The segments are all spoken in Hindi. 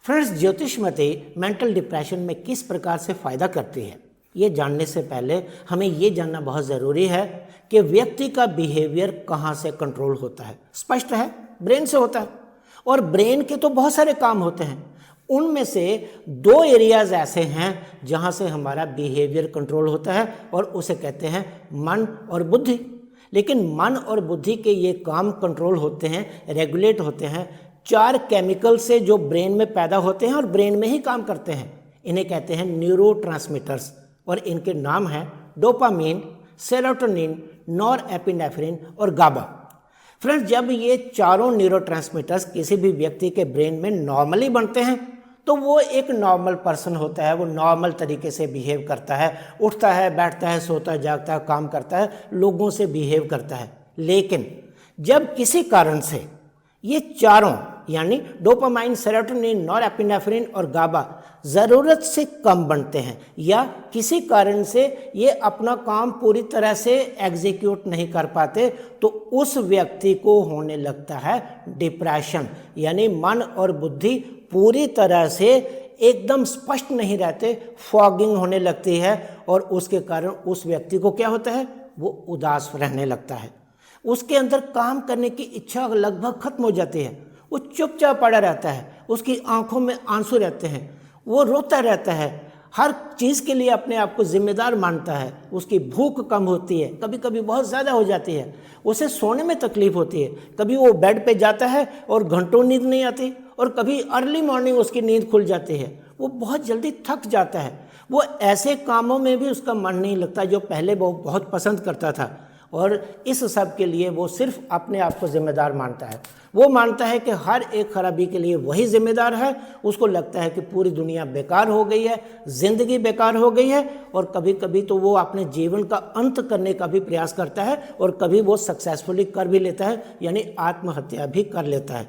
फ्रेंड्स, ज्योतिषमती मेंटल डिप्रेशन में किस प्रकार से फ़ायदा करती है, ये जानने से पहले हमें ये जानना बहुत ज़रूरी है कि व्यक्ति का बिहेवियर कहाँ से कंट्रोल होता है। स्पष्ट है, ब्रेन से होता है। और ब्रेन के तो बहुत सारे काम होते हैं, उनमें से 2 एरियाज ऐसे हैं जहाँ से हमारा बिहेवियर कंट्रोल होता है और उसे कहते हैं मन और बुद्धि। लेकिन मन और बुद्धि के ये काम कंट्रोल होते हैं, रेगुलेट होते हैं 4 केमिकल से जो ब्रेन में पैदा होते हैं और ब्रेन में ही काम करते हैं। इन्हें कहते हैं न्यूरोट्रांसमीटर्स और इनके नाम हैं डोपामीन, सेरोटोनिन, नॉरएपिनेफ्रिन और गाबा। फ्रेंड्स, जब ये चारों न्यूरोट्रांसमीटर्स किसी भी व्यक्ति के ब्रेन में नॉर्मली बनते हैं तो वो एक नॉर्मल पर्सन होता है, वो नॉर्मल तरीके से बिहेव करता है, उठता है, बैठता है, सोता है, जागता है, काम करता है, लोगों से बिहेव करता है। लेकिन जब किसी कारण से ये चारों यानी डोपामाइन, सेरोटोनिन, नॉरएपिनेफ्रिन और गाबा ज़रूरत से कम बनते हैं या किसी कारण से ये अपना काम पूरी तरह से एग्जीक्यूट नहीं कर पाते, तो उस व्यक्ति को होने लगता है डिप्रेशन। यानी मन और बुद्धि पूरी तरह से एकदम स्पष्ट नहीं रहते, फॉगिंग होने लगती है और उसके कारण उस व्यक्ति को क्या होता है, वो उदास रहने लगता है। उसके अंदर काम करने की इच्छा लगभग खत्म हो जाती है, वो चुपचाप पड़ा रहता है, उसकी आंखों में आंसू रहते हैं, वो रोता रहता है, हर चीज़ के लिए अपने आप को जिम्मेदार मानता है, उसकी भूख कम होती है, कभी कभी बहुत ज़्यादा हो जाती है, उसे सोने में तकलीफ होती है, कभी वो बेड पे जाता है और घंटों नींद नहीं आती और कभी अर्ली मॉर्निंग उसकी नींद खुल जाती है, वो बहुत जल्दी थक जाता है, वो ऐसे कामों में भी उसका मन नहीं लगता जो पहले वो बहुत पसंद करता था। और इस सब के लिए वो सिर्फ अपने आप को जिम्मेदार मानता है। वो मानता है कि हर एक खराबी के लिए वही जिम्मेदार है। उसको लगता है कि पूरी दुनिया बेकार हो गई है, ज़िंदगी बेकार हो गई है और कभी कभी तो वो अपने जीवन का अंत करने का भी प्रयास करता है और कभी वो सक्सेसफुली कर भी लेता है, यानी आत्महत्या भी कर लेता है।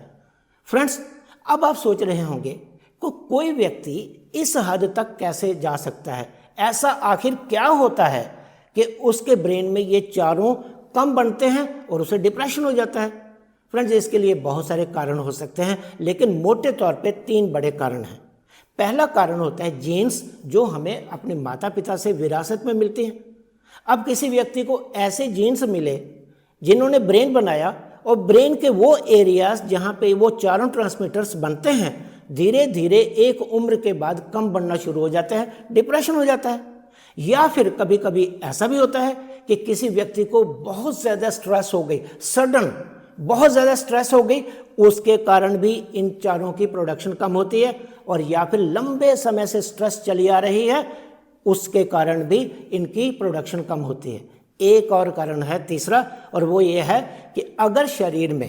फ्रेंड्स, अब आप सोच रहे होंगे कि कोई व्यक्ति इस हद तक कैसे जा सकता है, ऐसा आखिर क्या होता है कि उसके ब्रेन में ये चारों कम बनते हैं और उसे डिप्रेशन हो जाता है। फ्रेंड्स, इसके लिए बहुत सारे कारण हो सकते हैं, लेकिन मोटे तौर पे 3 बड़े कारण हैं। पहला कारण होता है जीन्स, जो हमें अपने माता पिता से विरासत में मिलती हैं। अब किसी व्यक्ति को ऐसे जीन्स मिले जिन्होंने ब्रेन बनाया और ब्रेन के वो एरियाज जहाँ पे वो चारों ट्रांसमीटर्स बनते हैं धीरे धीरे एक उम्र के बाद कम बनना शुरू हो जाता है, डिप्रेशन हो जाता है। या फिर कभी कभी ऐसा भी होता है कि किसी व्यक्ति को बहुत ज़्यादा स्ट्रेस हो गई, सडन बहुत ज़्यादा स्ट्रेस हो गई, उसके कारण भी इन चारों की प्रोडक्शन कम होती है। और या फिर लंबे समय से स्ट्रेस चली आ रही है, उसके कारण भी इनकी प्रोडक्शन कम होती है। एक और कारण है तीसरा, और वो ये है कि अगर शरीर में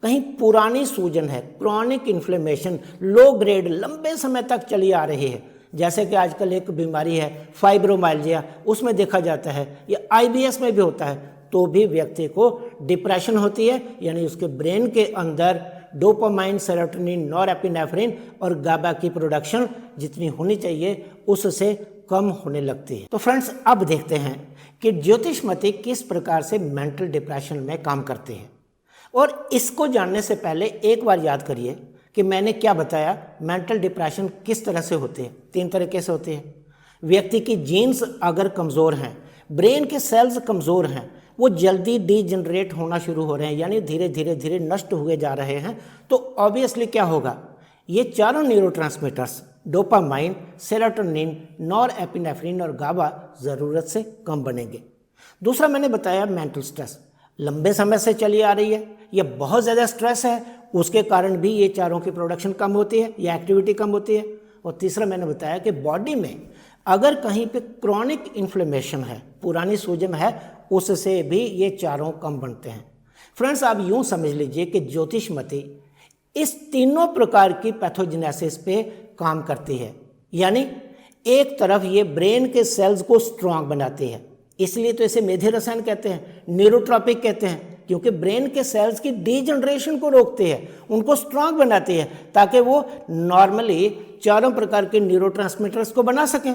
कहीं पुरानी सूजन है, क्रॉनिक इन्फ्लेमेशन, लो ग्रेड लंबे समय तक चली आ रही है, जैसे कि आजकल एक बीमारी है फाइब्रोमाइल्जिया, उसमें देखा जाता है, या IBS में भी होता है, तो भी व्यक्ति को डिप्रेशन होती है। यानी उसके ब्रेन के अंदर डोपामाइन, सेरोटोनिन, नॉरएपिनेफ्रिन और गाबा की प्रोडक्शन जितनी होनी चाहिए उससे कम होने लगती है। तो फ्रेंड्स, अब देखते हैं कि ज्योतिषमती किस प्रकार से मेंटल डिप्रेशन में काम करती है। और इसको जानने से पहले एक बार याद करिए कि मैंने क्या बताया, मेंटल डिप्रेशन किस तरह से होती है। 3 तरीके से होती है। व्यक्ति की जीन्स अगर कमज़ोर हैं, ब्रेन के सेल्स कमज़ोर हैं, वो जल्दी डीजनरेट होना शुरू हो रहे हैं, यानी धीरे धीरे धीरे नष्ट हुए जा रहे हैं, तो ऑब्वियसली क्या होगा, ये चारों न्यूरोट्रांसमीटर्स डोपामाइन, सेरोटोनिन, नॉरएपिनेफ्रिन और गाबा ज़रूरत से कम बनेंगे। दूसरा मैंने बताया मेंटल स्ट्रेस, लंबे समय से चली आ रही है या बहुत ज़्यादा स्ट्रेस है, उसके कारण भी ये चारों की प्रोडक्शन कम होती है या एक्टिविटी कम होती है। और तीसरा मैंने बताया कि बॉडी में अगर कहीं पे क्रॉनिक इन्फ्लेमेशन है, पुरानी सूजन है, उससे भी ये चारों कम बनते हैं। फ्रेंड्स, आप यूँ समझ लीजिए कि ज्योतिषमती इस तीनों प्रकार की पैथोजेनेसिस पे काम करती है। यानी एक तरफ ये ब्रेन के सेल्स को स्ट्रांग बनाती है, इसलिए तो इसे मेधे रसायन कहते हैं, न्यूरोट्रॉपिक कहते हैं, क्योंकि ब्रेन के सेल्स की डीजनरेशन को रोकती है, उनको स्ट्रांग बनाती है ताकि वो नॉर्मली चारों प्रकार के न्यूरोट्रांसमीटर्स को बना सकें।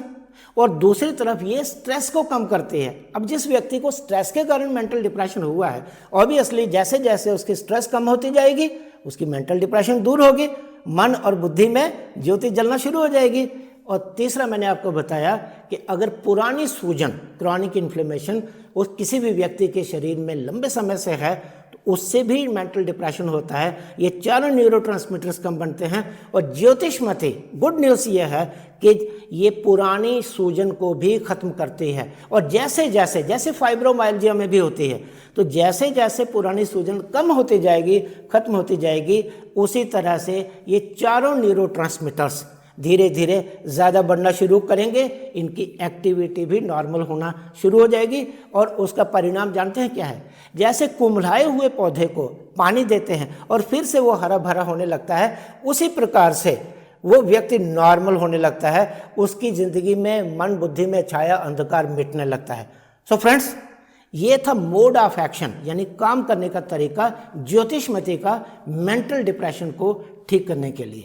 और दूसरी तरफ ये स्ट्रेस को कम करती है। अब जिस व्यक्ति को स्ट्रेस के कारण मेंटल डिप्रेशन हुआ है, ऑब्वियसली जैसे जैसे उसकी स्ट्रेस कम होती जाएगी उसकी मेंटल डिप्रेशन दूर होगी मन और बुद्धि में ज्योति जलना शुरू हो जाएगी। और तीसरा मैंने आपको बताया कि अगर पुरानी सूजन, क्रॉनिक इन्फ्लेमेशन, उस किसी भी व्यक्ति के शरीर में लंबे समय से है तो उससे भी मेंटल डिप्रेशन होता है। ये चारों न्यूरोट्रांसमीटर्स कम बनते हैं। और ज्योतिष मते गुड न्यूज़ ये है कि ये पुरानी सूजन को भी ख़त्म करती है। और जैसे फाइब्रोमाइल्जिया में भी होती है, तो जैसे जैसे पुरानी सूजन कम होती जाएगी, खत्म होती जाएगी, उसी तरह से ये चारों न्यूरोट्रांसमीटर्स धीरे धीरे ज़्यादा बढ़ना शुरू करेंगे, इनकी एक्टिविटी भी नॉर्मल होना शुरू हो जाएगी। और उसका परिणाम जानते हैं क्या है? जैसे कुम्हलाए हुए पौधे को पानी देते हैं और फिर से वो हरा भरा होने लगता है, उसी प्रकार से वो व्यक्ति नॉर्मल होने लगता है। उसकी ज़िंदगी में, मन बुद्धि में छाया अंधकार मिटने लगता है। सो फ्रेंड्स, ये था मोड ऑफ एक्शन, यानी काम करने का तरीका ज्योतिष मते का मेंटल डिप्रेशन को ठीक करने के लिए।